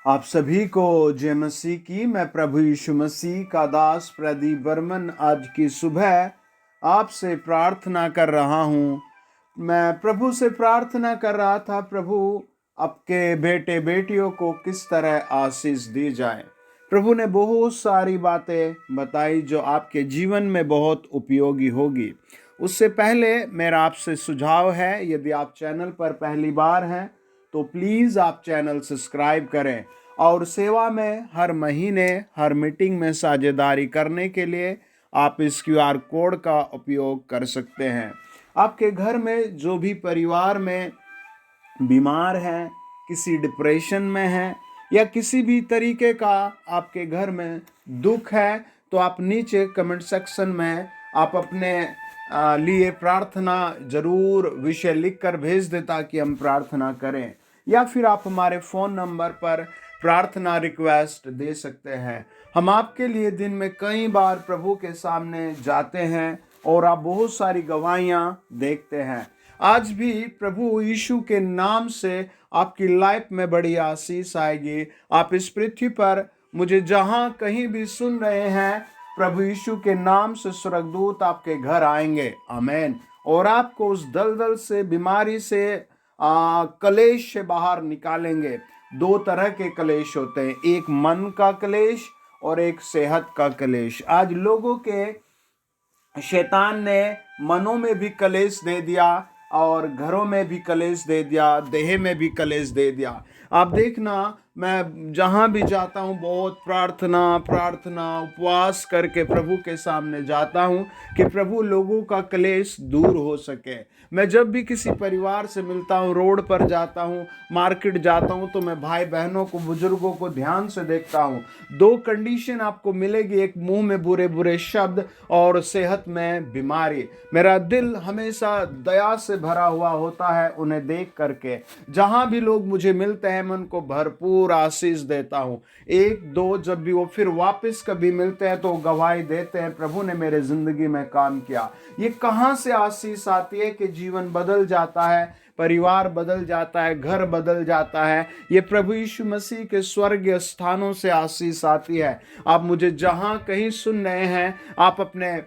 आप सभी को जय मसीह की। मैं प्रभु यीशु मसीह का दास प्रदीप बर्मन आज की सुबह आपसे प्रार्थना कर रहा हूँ। मैं प्रभु से प्रार्थना कर रहा था, प्रभु आपके बेटे बेटियों को किस तरह आशीष दी जाए। प्रभु ने बहुत सारी बातें बताई जो आपके जीवन में बहुत उपयोगी होगी। उससे पहले मेरा आपसे सुझाव है, यदि आप चैनल पर पहली बार हैं तो प्लीज़ आप चैनल सब्सक्राइब करें और सेवा में हर महीने हर मीटिंग में साझेदारी करने के लिए आप इस QR कोड का उपयोग कर सकते हैं। आपके घर में जो भी परिवार में बीमार हैं, किसी डिप्रेशन में हैं या किसी भी तरीके का आपके घर में दुख है, तो आप नीचे कमेंट सेक्शन में आप अपने लिए प्रार्थना जरूर विषय लिखकर भेज दें ताकि हम प्रार्थना करें, या फिर आप हमारे फ़ोन नंबर पर प्रार्थना रिक्वेस्ट दे सकते हैं। हम आपके लिए दिन में कई बार प्रभु के सामने जाते हैं और आप बहुत सारी गवाहियाँ देखते हैं। आज भी प्रभु यीशु के नाम से आपकी लाइफ में बड़ी आशीष आएगी। आप इस पृथ्वी पर मुझे जहाँ कहीं भी सुन रहे हैं, प्रभु यीशु के नाम से स्वर्गदूत आपके घर आएंगे, आमीन, और आपको उस दलदल से, बीमारी से, कलेश से बाहर निकालेंगे। दो तरह के कलेश होते हैं, एक मन का कलेश और एक सेहत का कलेश। आज लोगों के शैतान ने मनों में भी कलेश दे दिया और घरों में भी कलेश दे दिया, देह में भी कलेश दे दिया। आप देखना, मैं जहाँ भी जाता हूँ बहुत प्रार्थना उपवास करके प्रभु के सामने जाता हूँ कि प्रभु लोगों का कलेश दूर हो सके। मैं जब भी किसी परिवार से मिलता हूँ, रोड पर जाता हूँ, मार्केट जाता हूँ, तो मैं भाई बहनों को, बुजुर्गों को ध्यान से देखता हूँ। दो कंडीशन आपको मिलेगी, एक मुंह में बुरे बुरे शब्द और सेहत में बीमारी। मेरा दिल हमेशा दया से भरा हुआ होता है उन्हें देख करके। जहाँ भी लोग मुझे मिलते हैं मैं उनको भरपूर आशीष देता हूँ। एक दो जब भी वो फिर वापस कभी मिलते हैं तो गवाही देते हैं, प्रभु ने मेरे जिंदगी में काम किया। ये कहाँ से आशीष आती है कि जीवन बदल जाता है, परिवार बदल जाता है, घर बदल जाता है। ये प्रभु यीशु मसीह के स्वर्गीय स्थानों से आशीष आती है। आप मुझे जहां कहीं सुन रहे हैं, आप अपने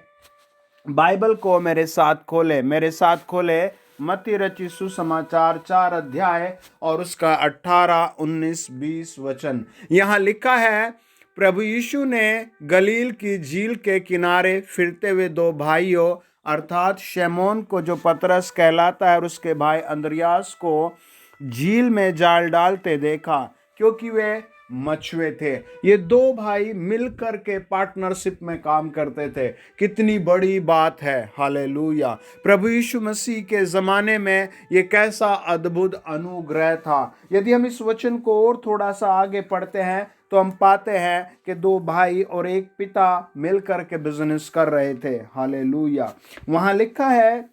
बाइबल को मेरे साथ खोले मत्ती रचित सुसमाचार 4 अध्याय और उसका 18, 19, 20 वचन। यहाँ लिखा है, प्रभु यीशु ने गलील की झील के किनारे फिरते हुए दो भाइयों अर्थात शमौन को, जो पतरस कहलाता है, और उसके भाई अंद्रयास को झील में जाल डालते देखा, क्योंकि वे मछुए थे। ये दो भाई मिलकर के पार्टनरशिप में काम करते थे। कितनी बड़ी बात है, हालेलुया। प्रभु यीशु मसीह के ज़माने में ये कैसा अद्भुत अनुग्रह था। यदि हम इस वचन को और थोड़ा सा आगे पढ़ते हैं तो हम पाते हैं कि दो भाई और एक पिता मिलकर के बिजनेस कर रहे थे, हालेलुया। वहाँ लिखा है,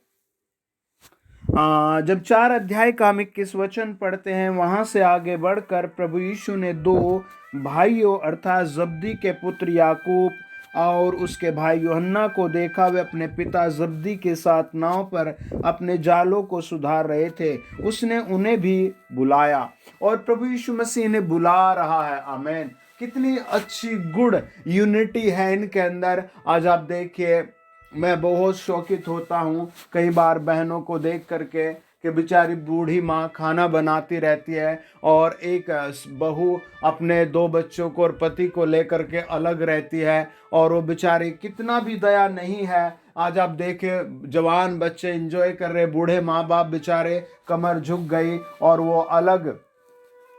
जब 4 अध्याय का हम 21 वचन पढ़ते हैं, वहां से आगे बढ़कर प्रभु यीशु ने दो भाइयों अर्थात जब्दी के पुत्र याकूब और उसके भाई यूहन्ना को देखा। वे अपने पिता जब्दी के साथ नाव पर अपने जालों को सुधार रहे थे। उसने उन्हें भी बुलाया और प्रभु यीशु मसीह ने बुला रहा है, आमीन। कितनी अच्छी गुड यूनिटी है इनके अंदर। आज आप देखिए, मैं बहुत शौकित होता हूँ कई बार बहनों को देख करके कि बेचारी बूढ़ी माँ खाना बनाती रहती है और एक बहू अपने 2 बच्चों को और पति को लेकर के अलग रहती है, और वो बेचारी कितना भी दया नहीं है। आज आप देखें, जवान बच्चे एंजॉय कर रहे, बूढ़े माँ बाप बेचारे कमर झुक गई और वो अलग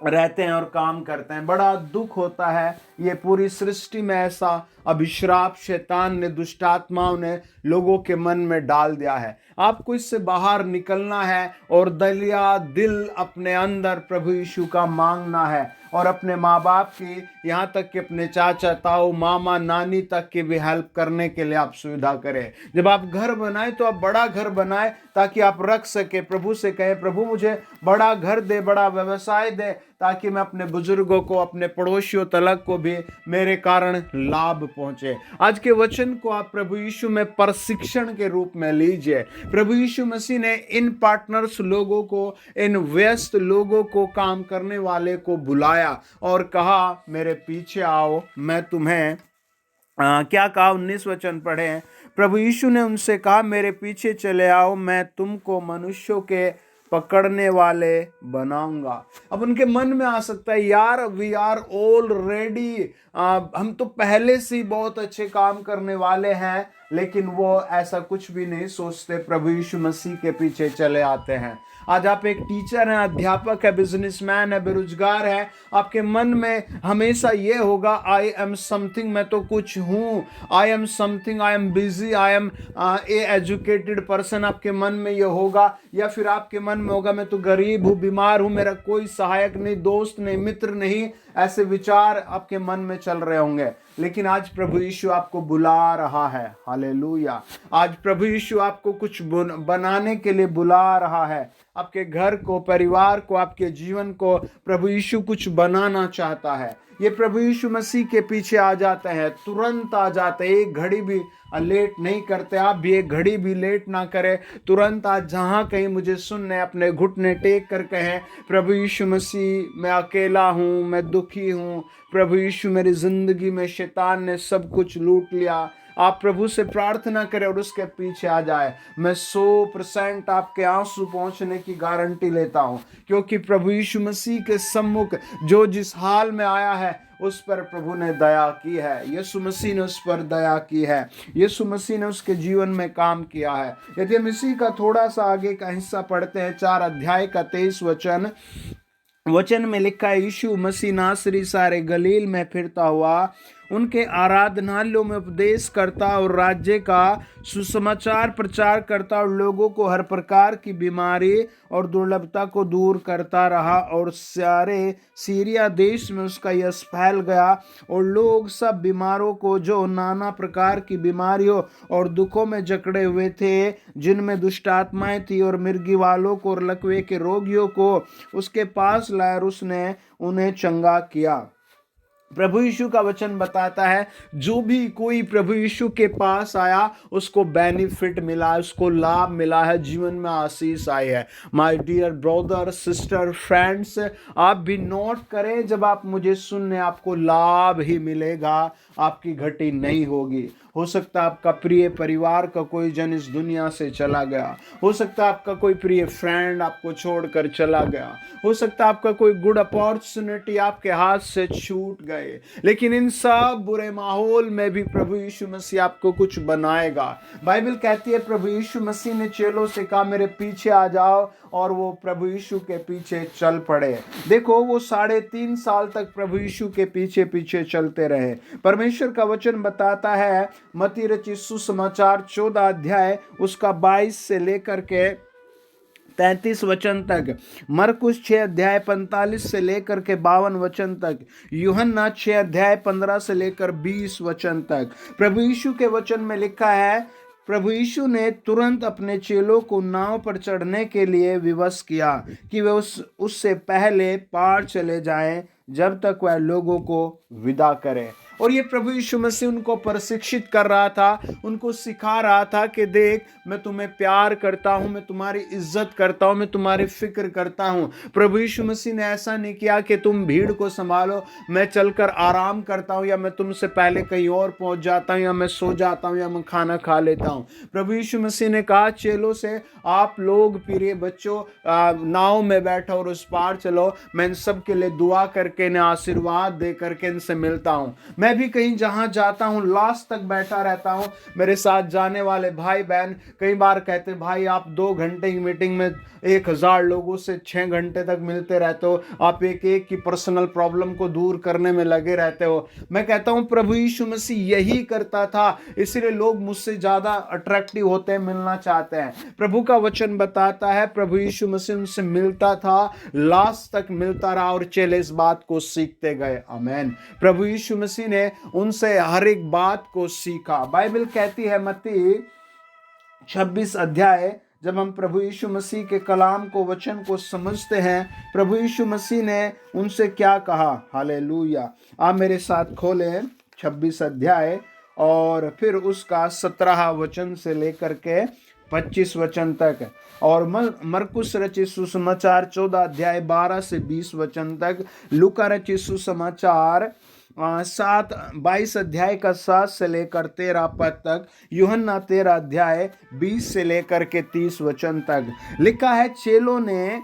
रहते हैं और काम करते हैं। बड़ा दुख होता है। ये पूरी सृष्टि में ऐसा अभिश्राप शैतान ने, दुष्टात्माओं ने लोगों के मन में डाल दिया है। आपको इससे बाहर निकलना है और दलिया दिल अपने अंदर प्रभु यीशु का मांगना है, और अपने माँ बाप की, यहाँ तक कि अपने चाचा ताऊ मामा नानी तक की भी हेल्प करने के लिए आप सुविधा करें। जब आप घर बनाए तो आप बड़ा घर बनाए ताकि आप रख सके। प्रभु से कहें, प्रभु मुझे बड़ा घर दे, बड़ा व्यवसाय दे, ताकि मैं अपने बुजुर्गों को, अपने पड़ोसियों तलक को भी मेरे कारण लाभ पहुंचे। आज के वचन को आप प्रभु यीशु में प्रशिक्षण के रूप में लीजिए। प्रभु यीशु मसीह ने इन पार्टनर्स लोगों को, इन व्यस्त लोगों को, काम करने वाले को बुलाया और कहा मेरे पीछे आओ, मैं तुम्हें क्या कहा, 19 वचन पढ़े। प्रभु यीशु ने उनसे कहा मेरे पीछे चले आओ, मैं तुमको मनुष्यों के पकड़ने वाले बनाऊंगा। अब उनके मन में आ सकता है यार वी आर ऑलरेडी, हम तो पहले से ही बहुत अच्छे काम करने वाले हैं, लेकिन वो ऐसा कुछ भी नहीं सोचते, प्रभु यीशु मसीह के पीछे चले आते हैं। आज आप एक टीचर हैं, अध्यापक है, बिजनेसमैन है, बेरोजगार है, आपके मन में हमेशा ये होगा आई एम समथिंग, मैं तो कुछ हूँ, I am something, I am busy, I am a educated person, आपके मन में ये होगा। या फिर आपके मन में होगा मैं तो गरीब हूँ, बीमार हूँ, मेरा कोई सहायक नहीं, दोस्त नहीं, मित्र नहीं, ऐसे विचार आपके मन में चल रहे होंगे। लेकिन आज प्रभु यीशु आपको बुला रहा है, हालेलुया। आज प्रभु यीशु आपको कुछ बनाने के लिए बुला रहा है। आपके घर को, परिवार को, आपके जीवन को प्रभु यीशु कुछ बनाना चाहता है। ये प्रभु यीशु मसीह के पीछे आ जाते हैं, तुरंत आ जाते हैं, एक घड़ी भी लेट नहीं करते। आप भी एक घड़ी भी लेट ना करें, तुरंत आज जहाँ कहीं मुझे सुनने, अपने घुटने टेक कर कहें प्रभु यीशु मसीह मैं अकेला हूँ, मैं दुखी हूँ, प्रभु यीशु मेरी जिंदगी में शैतान ने सब कुछ लूट लिया। आप प्रभु से प्रार्थना करें और उसके पीछे आ जाए। मैं 100% आपके आंसू पहुंचने की गारंटी लेता हूं, क्योंकि प्रभु यीशु मसीह के सम्मुख जो जिस हाल में आया है उस पर प्रभु ने दया की है, यीशु मसीह ने उस पर दया की है, यीशु मसीह ने उसके जीवन में काम किया है। यदि हम इसी का थोड़ा सा आगे का हिस्सा पढ़ते हैं, 4 अध्याय का 23 वचन में लिखा है यीशु मसीह नासरी सारे गलील में फिरता हुआ उनके आराधनालयों में उपदेश करता और राज्य का सुसमाचार प्रचार करता और लोगों को हर प्रकार की बीमारी और दुर्लभता को दूर करता रहा। और सारे सीरिया देश में उसका यश फैल गया और लोग सब बीमारों को, जो नाना प्रकार की बीमारियों और दुखों में जकड़े हुए थे, जिनमें दुष्ट आत्माएं थी, और मिर्गी वालों को और लकवे के रोगियों को उसके पास लाया और उसने उन्हें चंगा किया। प्रभु यीशु का वचन बताता है जो भी कोई प्रभु यीशु के पास आया उसको बेनिफिट मिला, उसको लाभ मिला है, जीवन में आशीष आई है। My dear brother, sister, friends, आप भी नोट करें, जब आप मुझे सुनने आपको लाभ ही मिलेगा, आपकी घटी नहीं होगी। हो सकता है आपका प्रिय परिवार का कोई जन इस दुनिया से चला गया, हो सकता है आपका कोई प्रिय फ्रेंड आपको छोड़कर चला गया, हो सकता है आपका कोई गुड अपॉर्चुनिटी आपके हाथ से छूट गए, लेकिन इन सब बुरे माहौल में भी प्रभु यीशु मसीह आपको कुछ बनाएगा। बाइबल कहती है प्रभु यीशु मसीह ने चेलों से कहा मेरे पीछे आ जाओ, और वो प्रभु यीशु के पीछे चल पड़े। देखो वो 3.5 साल तक प्रभु यीशु के पीछे पीछे चलते रहे। परमेश्वर का वचन बताता है मत्ती रचित सुसमाचार 14 अध्याय उसका 22 से लेकर के 33 वचन तक, मरकुस 6 अध्याय 45 से लेकर के 52 वचन तक, यूहन्ना 6 अध्याय 15 से लेकर 20 वचन तक, प्रभु यीशु के वचन में लिखा है प्रभु यीशु ने तुरंत अपने चेलों को नाव पर चढ़ने के लिए विवश किया कि वे उससे पहले पार चले जाएं जब तक वह लोगों को विदा करे। और ये प्रभु यीशु मसीह उनको प्रशिक्षित कर रहा था, उनको सिखा रहा था कि देख मैं तुम्हें प्यार करता हूँ, मैं तुम्हारी इज्जत करता हूँ, मैं तुम्हारी फिक्र करता हूँ। प्रभु यीशु मसीह ने ऐसा नहीं किया कि तुम भीड़ को संभालो, मैं चलकर आराम करता हूँ, या मैं तुमसे पहले कहीं और पहुँच जाता हूँ, या मैं सो जाता हूँ, या मैं खाना खा लेता हूँ। प्रभु यीशु मसीह ने कहा चेलों से आप लोग प्रिय बच्चों नाव में बैठो और उस पार चलो, मैं इन सब के लिए दुआ करके इन्हें आशीर्वाद दे करके इनसे मिलता हूँ। मैं भी कहीं जहां जाता हूं लास्ट तक बैठा रहता हूं। मेरे साथ जाने वाले भाई बहन कई बार कहते भाई आप 2 घंटे की मीटिंग में 1000 लोगों से 6 घंटे तक मिलते रहते हो, आप एक एक की पर्सनल प्रॉब्लम को दूर करने में लगे रहते हो। मैं कहता हूं प्रभु यीशु मसीह यही करता था, इसलिए लोग मुझसे ज्यादा अट्रैक्टिव होते हैं, मिलना चाहते हैं। प्रभु का वचन बताता है प्रभु यीशु मसीह उनसे मिलता था, लास्ट तक मिलता रहा और चेले इस बात को सीखते गए। आमीन। प्रभु यीशु मसीह ने उनसे हर एक बात को सीखा। बाइबल कहती है मत्ती 26 अध्याय जब हम प्रभु यीशु मसीह के कलाम को, वचन को समझते हैं, प्रभु यीशु मसीह ने उनसे क्या कहा। हालेलुया। आप मेरे साथ खोलें 26 अध्याय और फिर उसका 17 वचन से लेकर के 25 वचन तक, और मरकुस रचित सुसमाचार 14 अध्याय 12 से 20 वचन तक, लूका रचित सुसमाचार 22 अध्याय का 7 से लेकर 13 पद तक, यूहन्ना 13 अध्याय 20 से लेकर के 30 वचन तक। लिखा है, चेलों ने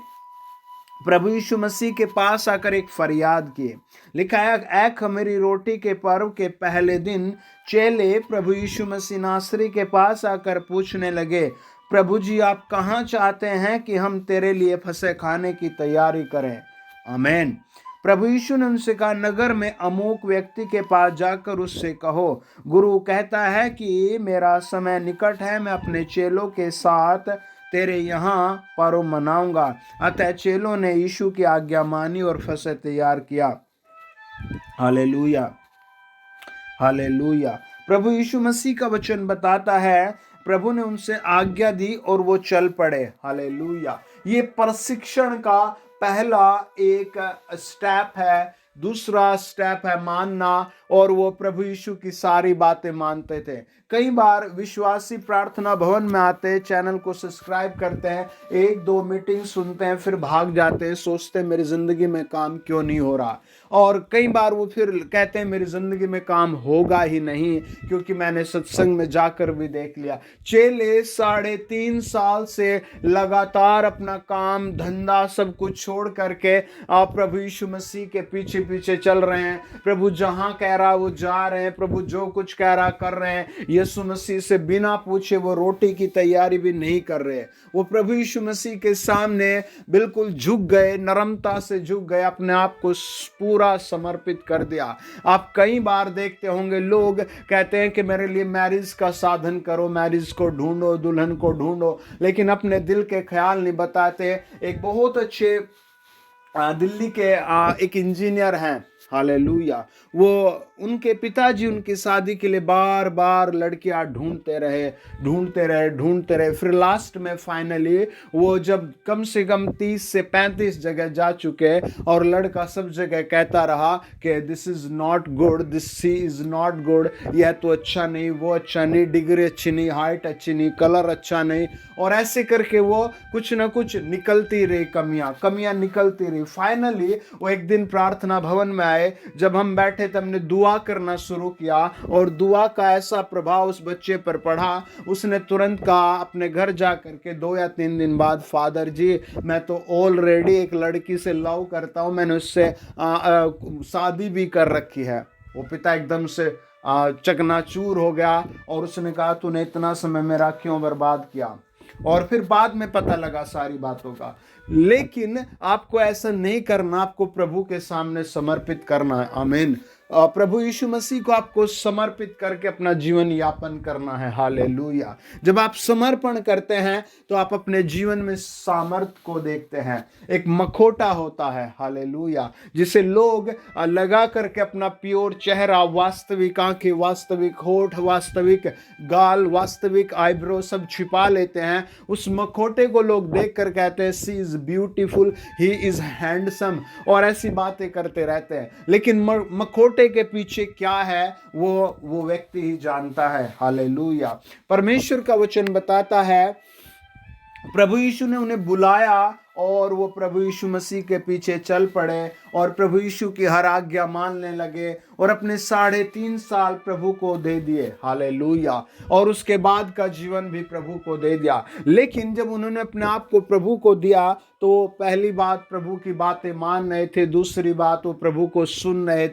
प्रभु यीशु मसीह के पास आकर एक फरियाद की। लिखा है, ऐ खमीरी रोटी के पर्व के पहले दिन चेले प्रभु यीशु मसीह नासरी के पास आकर पूछने लगे, प्रभु जी, आप कहाँ चाहते हैं कि हम तेरे लिए फसह खाने की तैयारी करें। आमीन। प्रभु यीशु ने उनसे कहा, नगर में अमुक व्यक्ति के पास जाकर उससे कहो, गुरु कहता है कि मेरा समय निकट है, मैं अपने चेलों के साथ तेरे यहाँ पर्व मनाऊंगा। अतः चेलों ने यीशु की आज्ञा मानी और फसह तैयार किया। Hallelujah, hallelujah. प्रभु यीशु मसीह का वचन बताता है, प्रभु ने उनसे आज्ञा दी और वो चल पड़े। हालेलुया। ये प्रशिक्षण का पहला एक स्टेप है। दूसरा स्टेप है मानना, और वो प्रभु यीशु की सारी बातें मानते थे। कई बार विश्वासी प्रार्थना भवन में आते हैं, चैनल को सब्सक्राइब करते हैं, 1-2 मीटिंग सुनते हैं, फिर भाग जाते हैं, सोचते हैं मेरी जिंदगी में काम क्यों नहीं हो रहा। और कई बार वो फिर कहते हैं मेरी जिंदगी में काम होगा ही नहीं, क्योंकि मैंने सत्संग में जाकर भी देख लिया। चेले 3.5 साल से लगातार अपना काम धंधा सब कुछ छोड़ करके आप प्रभु यीशु मसीह के पीछे पीछे चल रहे हैं। प्रभु जहां कह रहा वो जा रहे हैं, प्रभु जो कुछ कह रहा कर रहे हैं। यीशु मसीह से बिना पूछे वो रोटी की तैयारी भी नहीं कर रहे। वो प्रभु यीशु मसीह के सामने बिल्कुल झुक गए, नरमता से झुक गए, अपने आप को पूरा समर्पित कर दिया। आप कई बार देखते होंगे लोग कहते हैं कि मेरे लिए मैरिज का साधन करो, मैरिज को ढूंढो, दुल्हन को ढूंढो, लेकिन अपने दिल के ख्याल नहीं बताते। एक बहुत अच्छे दिल्ली के एक इंजीनियर हैं, हालेलुया, वो उनके पिताजी उनकी शादी के लिए बार बार लड़कियां ढूंढते रहे। फिर लास्ट में फाइनली वो जब कम से कम 30 से 35 जगह जा चुके, और लड़का सब जगह कहता रहा कि this is not good, this see is not good, यह तो अच्छा नहीं, वो अच्छा नहीं, डिग्री अच्छी नहीं, हाइट अच्छी नहीं, कलर अच्छा नहीं, और ऐसे करके वो कुछ ना कुछ निकलती रही, कमियां निकलती रही। फाइनली वो एक दिन प्रार्थना भवन में आए। जब हम बैठे तब हमने दुआ करना शुरू किया, और दुआ का ऐसा प्रभाव उस बच्चे पर पड़ा, उसने तुरंत कहा अपने घर जा करके 2 या 3 दिन बाद, फादर जी मैं तो ऑलरेडी एक लड़की से लव करता हूं, मैंने उससे शादी भी कर रखी है। वो पिता एकदम से चकनाचूर हो गया, और उसने कहा तूने इतना समय मेरा क्यों बर्बाद किया। और फिर बाद में पता लगा सारी बातों का। लेकिन आपको ऐसा नहीं करना, आपको प्रभु के सामने समर्पित करना है। आमीन। प्रभु यीशु मसीह को आपको समर्पित करके अपना जीवन यापन करना है। हालेलुया। जब आप समर्पण करते हैं तो आप अपने जीवन में सामर्थ्य को देखते हैं। एक मखोटा होता है, हालेलुया, जिसे लोग लगा करके अपना प्योर चेहरा, वास्तविक आंखें, वास्तविक होठ, वास्तविक गाल, वास्तविक आईब्रो सब छिपा लेते हैं। उस मखोटे को लोग देख कर कहते हैं she is beautiful, he is handsome, और ऐसी बातें करते रहते हैं। लेकिन मखोटे के पीछे क्या है वो व्यक्ति ही जानता है। हालेलुया। परमेश्वर का वचन बताता है प्रभु यीशु ने उन्हें बुलाया, और वो प्रभु यीशु मसीह के पीछे चल पड़े, और प्रभु यीशु की हर आज्ञा मानने लगे, और अपने 3.5 साल प्रभु को दे दिए। हालेलुया। और उसके बाद का जीवन भी प्रभु को दे दिया। लेकिन जब उन्होंने अपने आप को प्रभु को दिया तो पहली बात प्रभु की बातें मान रहे थे, दूसरी बात वो प्रभु को सुन रहे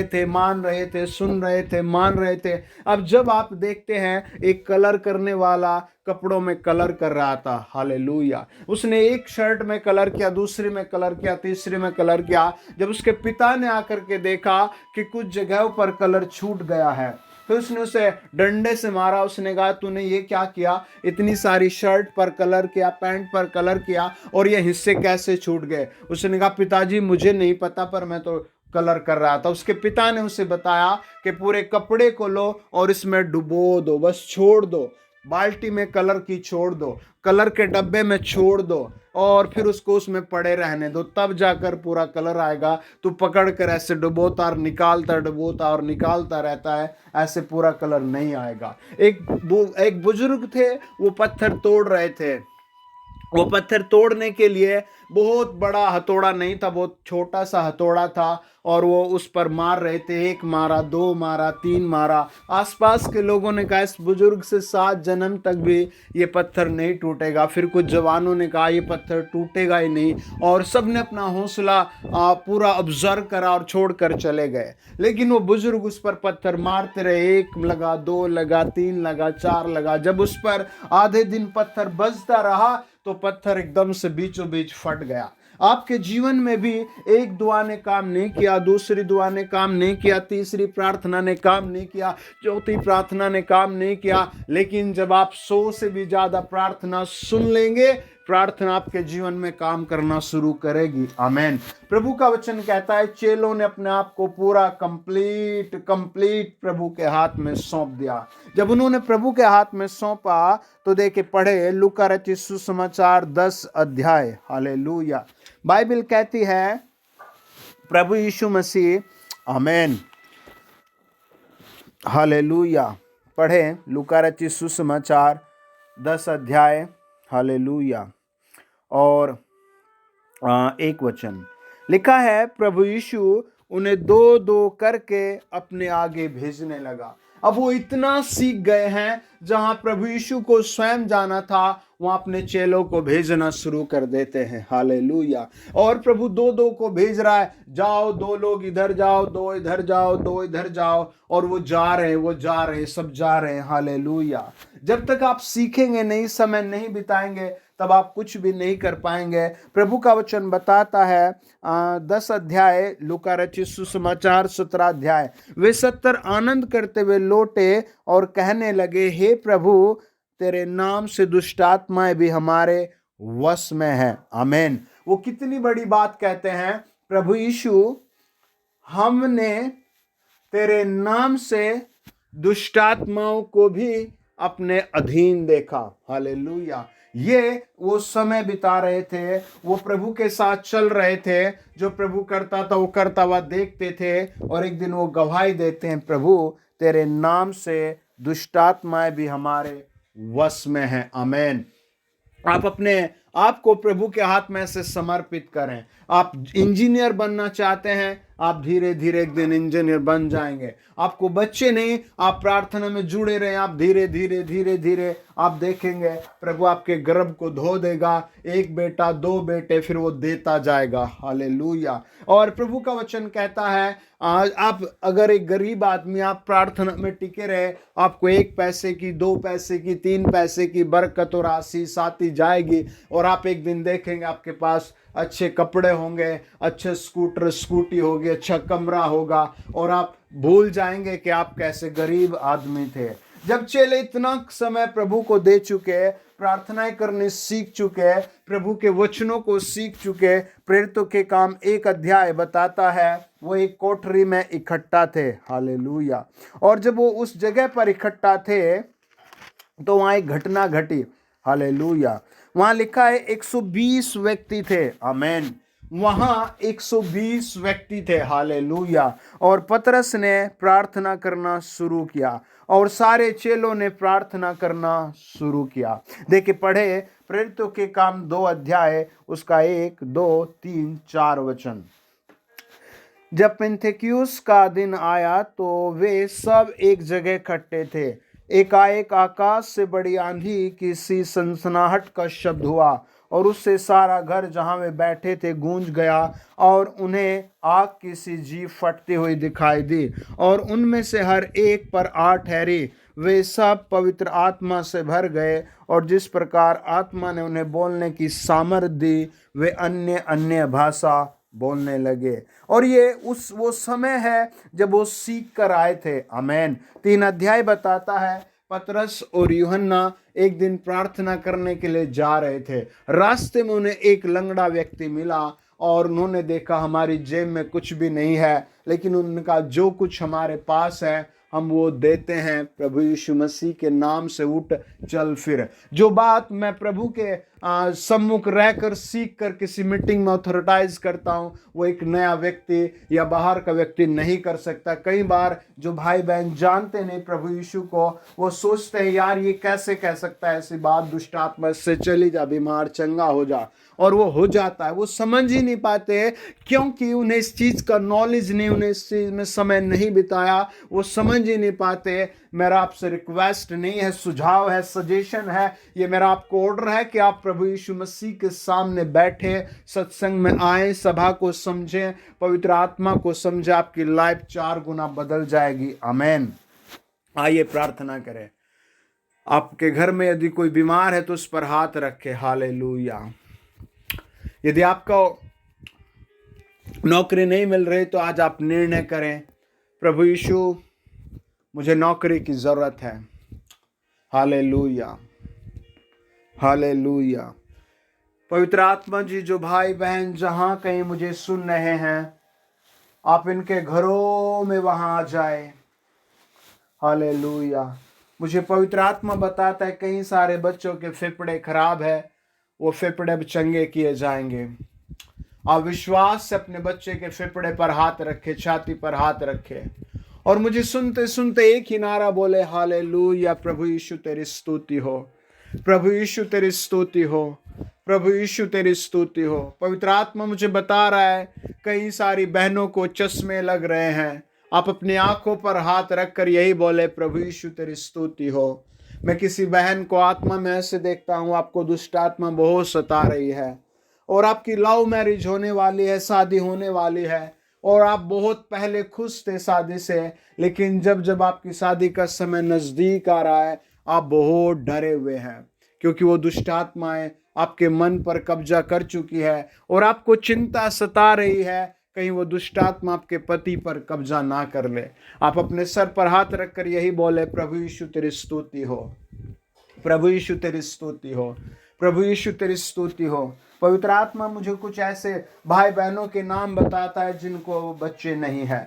थे, मान रहे थे, सुन रहे थे, मान रहे थे। अब जब आप देखते हैं एक कलर करने वाला कपड़ों में कलर कर रहा था, हालेलुया, उसने एक शर्ट में कलर किया, दूसरी में कलर किया, तीसरी में कलर किया। जब उसके पिता ने आकर के देखा कि कुछ जगहों पर कलर छूट गया है, फिर उसने उसे डंडे से मारा। उसने कहा तूने ये क्या किया, इतनी सारी शर्ट पर कलर किया, पैंट पर कलर किया, और ये हिस्से कैसे छूट गए। उसने कहा पिताजी मुझे नहीं पता, पर मैं तो कलर कर रहा था। उसके पिता ने उसे बताया कि पूरे कपड़े को लो और इसमें डुबो दो, बस छोड़ दो, बाल्टी में कलर की छोड़ दो, कलर के डब्बे में छोड़ दो और फिर उसको उसमें पड़े रहने दो, तब जाकर पूरा कलर आएगा। तू पकड़ कर ऐसे डुबोता और निकालता रहता है, ऐसे पूरा कलर नहीं आएगा। एक बुजुर्ग थे, वो पत्थर तोड़ रहे थे। वो पत्थर तोड़ने के लिए बहुत बड़ा हथौड़ा नहीं था, बहुत छोटा सा हथौड़ा था और वो उस पर मार रहे थे। एक मारा, दो मारा, तीन मारा। आसपास के लोगों ने कहा इस बुजुर्ग से 7 जन्म तक भी ये पत्थर नहीं टूटेगा। फिर कुछ जवानों ने कहा ये पत्थर टूटेगा ही नहीं, और सबने अपना हौसला पूरा ऑब्जर्व करा और छोड़कर चले गए। लेकिन वो बुजुर्ग उस पर पत्थर मारते रहे, 1 लगा, 2 लगा, 3 लगा, 4 लगा। जब उस पर आधे दिन पत्थर बजता रहा तो पत्थर एकदम से बीचों बीच फट गया। आपके जीवन में भी एक दुआ ने काम नहीं किया, दूसरी दुआ ने काम नहीं किया, तीसरी प्रार्थना ने काम नहीं किया, चौथी प्रार्थना ने काम नहीं किया, लेकिन जब आप 100 से भी ज्यादा प्रार्थना सुन लेंगे, प्रार्थना आपके जीवन में काम करना शुरू करेगी। आमेन। प्रभु का वचन कहता है चेलों ने अपने आप को पूरा कंप्लीट प्रभु के हाथ में सौंप दिया। जब उन्होंने प्रभु के हाथ में सौंपा तो देखे पढ़े लूका रचित सुसमाचार 10 अध्याय। हालेलुया। बाइबल कहती है प्रभु यीशु मसीह, आमेन, हालेलुया। पढ़े लूका रचित सुसमाचार 10 अध्याय, हालेलुया। और 1 वचन लिखा है, प्रभु यीशु उन्हें 2-2 करके अपने आगे भेजने लगा। अब वो इतना सीख गए हैं, जहां प्रभु यीशु को स्वयं जाना था वहां अपने चेलों को भेजना शुरू कर देते हैं। हालेलुया। और प्रभु 2-2 को भेज रहा है, जाओ 2 लोग इधर जाओ, 2 इधर जाओ, 2 इधर जाओ, और वो जा रहे, सब जा रहे हैं। हालेलुया। जब तक आप सीखेंगे नहीं, समय नहीं बिताएंगे, तब आप कुछ भी नहीं कर पाएंगे। प्रभु का वचन बताता है 10 अध्याय लूका रचित सुसमाचार 17 अध्याय, वे 70 आनंद करते हुए लौटे और कहने लगे, हे प्रभु, तेरे नाम से दुष्ट आत्माएं भी हमारे वश में है। आमेन। वो कितनी बड़ी बात कहते हैं, प्रभु यीशु, हमने तेरे नाम से दुष्ट आत्माओं को भी अपने अधीन देखा। हालेलुया। ये वो समय बिता रहे थे, वो प्रभु के साथ चल रहे थे, जो प्रभु करता था वो करता हुआ देखते थे, और एक दिन वो गवाही देते हैं, प्रभु तेरे नाम से दुष्ट आत्माएं भी हमारे वश में हैं। आमेन। आप अपने आपको प्रभु के हाथ में से समर्पित करें। आप इंजीनियर बनना चाहते हैं, आप धीरे धीरे एक दिन इंजीनियर बन जाएंगे। आपको बच्चे नहीं, आप प्रार्थना में जुड़े रहें, आप धीरे धीरे आप देखेंगे प्रभु आपके गर्भ को धो देगा। 1 बेटा, 2 बेटे, फिर वो देता जाएगा। हालेलुया। और प्रभु का वचन कहता है, आप अगर एक गरीब आदमी, आप प्रार्थना में टिके रहे, आपको 1 पैसे की, 2 पैसे की, 3 पैसे की बरकत और आशीष आती जाएगी, और आप एक दिन देखेंगे आपके पास अच्छे कपड़े होंगे, अच्छे स्कूटी होगी, अच्छा कमरा होगा, और आप भूल जाएंगे कि आप कैसे गरीब आदमी थे। जब चेले इतना समय प्रभु को दे चुके, प्रार्थनाएं करने सीख चुके, प्रभु के वचनों को सीख चुके, प्रेरितों के काम 1 अध्याय बताता है, वो एक कोठरी में इकट्ठा थे। हालेलुया। और जब वो उस जगह पर इकट्ठा थे तो वहां एक घटना घटी। हालेलुया। वहां लिखा है 120 व्यक्ति थे। आमेन। वहां 120 व्यक्ति थे। हालेलुया। और पतरस ने प्रार्थना करना शुरू किया और सारे चेलों ने प्रार्थना करना शुरू किया। देखिए पढ़े प्रेरितों के काम 2 अध्याय, उसका 1, 2, 3, 4 वचन। जब पेंथेक्यूस का दिन आया तो वे सब एक जगह इकट्ठे थे। एकाएक आकाश से बड़ी आंधी की सी सनसनाहट का शब्द हुआ और उससे सारा घर जहां वे बैठे थे गूंज गया, और उन्हें आग की सी जीभ फटती हुई दिखाई दी, और उनमें से हर एक पर 8 ठहरी। वे सब पवित्र आत्मा से भर गए, और जिस प्रकार आत्मा ने उन्हें बोलने की सामर्थ दी, वे अन्य अन्य भाषा बोलने लगे। और ये वो समय है जब वो सीख कर आए थे। आमेन। 3 अध्याय बताता है, पतरस और यूहन्ना एक दिन प्रार्थना करने के लिए जा रहे थे। रास्ते में उन्हें एक लंगड़ा व्यक्ति मिला, और उन्होंने देखा हमारी जेब में कुछ भी नहीं है, लेकिन उन्होंने कहा जो कुछ हमारे पास है हम वो देते हैं। प्रभु यीशु मसीह के नाम से उठ चल फिर। जो बात मैं प्रभु के सम्मुख रहकर सीख कर किसी मीटिंग में ऑथोराइज करता हूँ, वो एक नया व्यक्ति या बाहर का व्यक्ति नहीं कर सकता। कई बार जो भाई बहन जानते नहीं प्रभु यीशु को, वो सोचते हैं यार ये कैसे कह सकता है ऐसी बात, दुष्ट आत्मा से चली जा, बीमार चंगा हो जा, और वो हो जाता है। वो समझ ही नहीं पाते क्योंकि उन्हें इस चीज़ का नॉलेज नहीं, उन्हें इस चीज़ में समय नहीं बिताया, वो समझ ही नहीं पाते। मेरा आपसे रिक्वेस्ट नहीं है, सुझाव है, सजेशन है, ये मेरा आपको ऑर्डर है कि आप प्रभु यीशु मसीह के सामने बैठे, सत्संग में आए, सभा को समझें, पवित्र आत्मा को समझें, आपकी लाइफ 4 गुना बदल जाएगी। आमीन। आइए प्रार्थना करें। आपके घर में यदि कोई बीमार है तो उस पर हाथ रखे। हालेलुया। यदि आपको नौकरी नहीं मिल रही तो आज आप निर्णय करें, प्रभु यीशु मुझे नौकरी की जरूरत है। Hallelujah, hallelujah. पवित्र आत्मा जी, जो भाई बहन जहां कहीं मुझे सुन रहे हैं, आप इनके घरों में वहां आ जाए। हालेलुया। मुझे पवित्र आत्मा बताता है कई सारे बच्चों के फेफड़े खराब है, वो फेफड़े अब चंगे किए जाएंगे। आप विश्वास से अपने बच्चे के फेफड़े पर हाथ रखे, छाती पर हाथ रखे, और मुझे सुनते सुनते एक ही नारा बोले, हालेलुया। प्रभु यीशु तेरी स्तुति हो, प्रभु यीशु तेरी स्तुति हो, प्रभु यीशु तेरी स्तुति हो। पवित्र आत्मा मुझे बता रहा है कई सारी बहनों को चश्मे लग रहे हैं, आप अपनी आंखों पर हाथ रखकर यही बोले, प्रभु यीशु तेरी स्तुति हो। मैं किसी बहन को आत्मा में ऐसे देखता हूँ, आपको दुष्ट आत्मा बहुत सता रही है, और आपकी लव मैरिज होने वाली है, शादी होने वाली है, और आप बहुत पहले खुश थे शादी से, लेकिन जब जब आपकी शादी का समय नजदीक आ रहा है, आप बहुत डरे हुए हैं, क्योंकि वो दुष्ट आत्माएं आपके मन पर कब्जा कर चुकी है, और आपको चिंता सता रही है कहीं वो दुष्ट आत्मा आपके पति पर कब्जा ना कर ले। आप अपने सर पर हाथ रखकर यही बोले, प्रभु यीशु तेरी स्तुति हो, प्रभु यीशु तेरी स्तुति हो, प्रभु यीशु तेरी स्तुति हो। पवित्र आत्मा मुझे कुछ ऐसे भाई बहनों के नाम बताता है जिनको बच्चे नहीं है।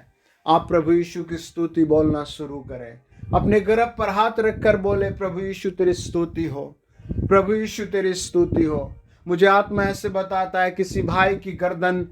आप प्रभु यीशु की स्तुति बोलना शुरू करें, अपने गर्भ पर हाथ रखकर बोले, प्रभु यीशु तेरी स्तुति हो, प्रभु यीशु तेरी स्तुति हो। मुझे आत्मा ऐसे बताता है किसी भाई की गर्दन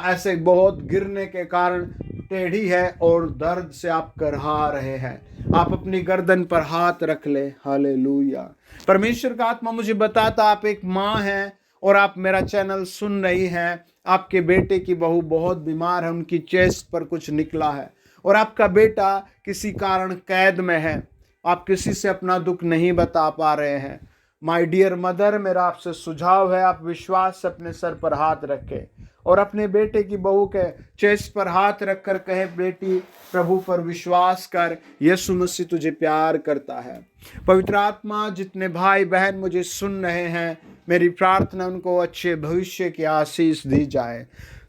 ऐसे बहुत गिरने के कारण टेढ़ी है और दर्द से आप करहा रहे हैं, आप अपनी गर्दन पर हाथ रख ले। हालेलुया। परमेश्वर का आत्मा मुझे बताता, आप एक माँ हैं और आप मेरा चैनल सुन रही हैं, आपके बेटे की बहू बहुत बीमार है, उनकी चेस्ट पर कुछ निकला है, और आपका बेटा किसी कारण कैद में है, आप किसी से अपना दुख नहीं बता पा रहे हैं। माय डियर मदर, मेरा आपसे सुझाव है, आप विश्वास से अपने सर पर हाथ रखें और अपने बेटे की बहू के चेस्ट पर हाथ रखकर कहे, बेटी प्रभु पर विश्वास कर, यीशु मसीह तुझे प्यार करता है। पवित्र आत्मा, जितने भाई बहन मुझे सुन रहे हैं, मेरी प्रार्थना उनको अच्छे भविष्य की आशीष दी जाए।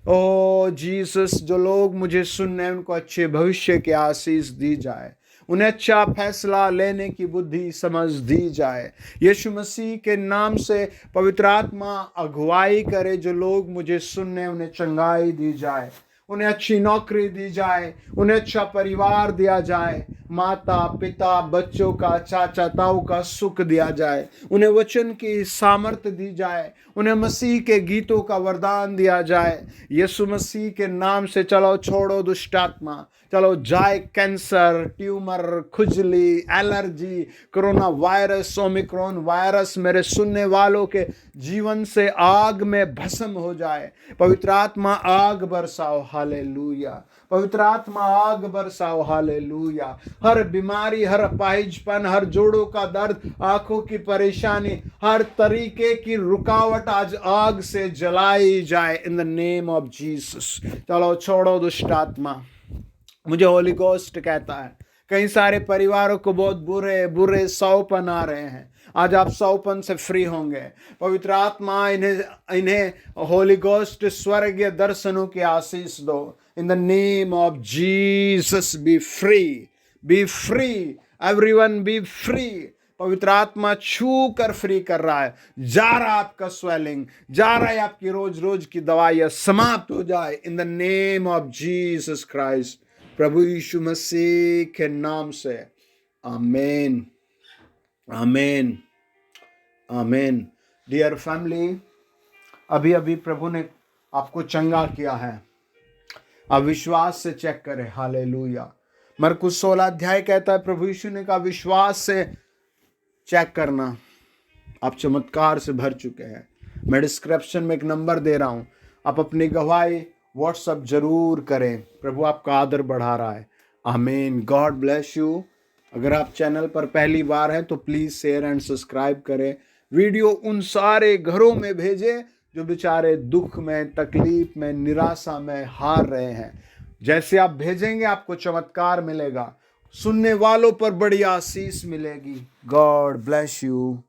ओ जीसस, जो लोग मुझे सुन रहे हैं उनको अच्छे भविष्य की आशीष दी जाए, उन्हें अच्छा फैसला लेने की बुद्धि समझ दी जाए। यीशु मसीह के नाम से पवित्र आत्मा अगुवाई करे, जो लोग मुझे सुनने उन्हें चंगाई दी जाए, उन्हें अच्छी नौकरी दी जाए, उन्हें अच्छा परिवार दिया जाए, माता पिता बच्चों का चाचा ताऊ का सुख दिया जाए, उन्हें वचन की सामर्थ्य दी जाए, उन्हें मसीह के गीतों का वरदान दिया जाए। यीशु मसीह के नाम से चलो छोड़ो दुष्ट आत्मा, चलो जाए कैंसर, ट्यूमर, खुजली, allergy, corona virus, Omicron virus मेरे सुनने वालों के जीवन से आग में भस्म हो जाए। पवित्र आत्मा आग बरसाओ। हालेलुया। पवित्र आत्मा आग बरसाओ। हालेलुया। हर बीमारी, हर अपाहिजपन, हर जोड़ों का दर्द, आंखों की परेशानी, हर तरीके की रुकावट आज आग से जलाई जाए in the name of Jesus. चलो छोड़ो दुष्ट आत्मा। मुझे होली गोस्ट कहता है कई सारे परिवारों को बहुत बुरे बुरे सौपन आ रहे हैं, आज आप सौपन से फ्री होंगे। पवित्र आत्मा इन्हें होली गोस्ट स्वर्गीय दर्शनों की आशीष दो। इन the name of Jesus B free, B free, everyone be free. पवित्र आत्मा छू कर फ्री कर रहा है। जा रहा आपका स्वेलिंग, जा रहा है आपकी रोज रोज की दवाइयां समाप्त हो जाए in the name of Jesus Christ. प्रभु यीशु मसीह के नाम से। आमीन, आमीन, आमीन। डियर फैमिली, अभी अभी प्रभु ने आपको चंगा किया है। आप विश्वास से चेक करें। हालेलुया। मरकुस 16 अध्याय कहता है, प्रभु यीशु ने कहा विश्वास से चेक करना, आप चमत्कार से भर चुके हैं। मैं डिस्क्रिप्शन में एक नंबर दे रहा हूं, आप अपनी गवाही व्हाट्सएप जरूर करें। प्रभु आपका आदर बढ़ा रहा है। आमीन। God bless you. अगर आप चैनल पर पहली बार हैं तो प्लीज शेयर एंड सब्सक्राइब करें। वीडियो उन सारे घरों में भेजें जो बेचारे दुख में, तकलीफ में, निराशा में हार रहे हैं। जैसे आप भेजेंगे आपको चमत्कार मिलेगा, सुनने वालों पर बड़ी आशीष मिलेगी। God bless you.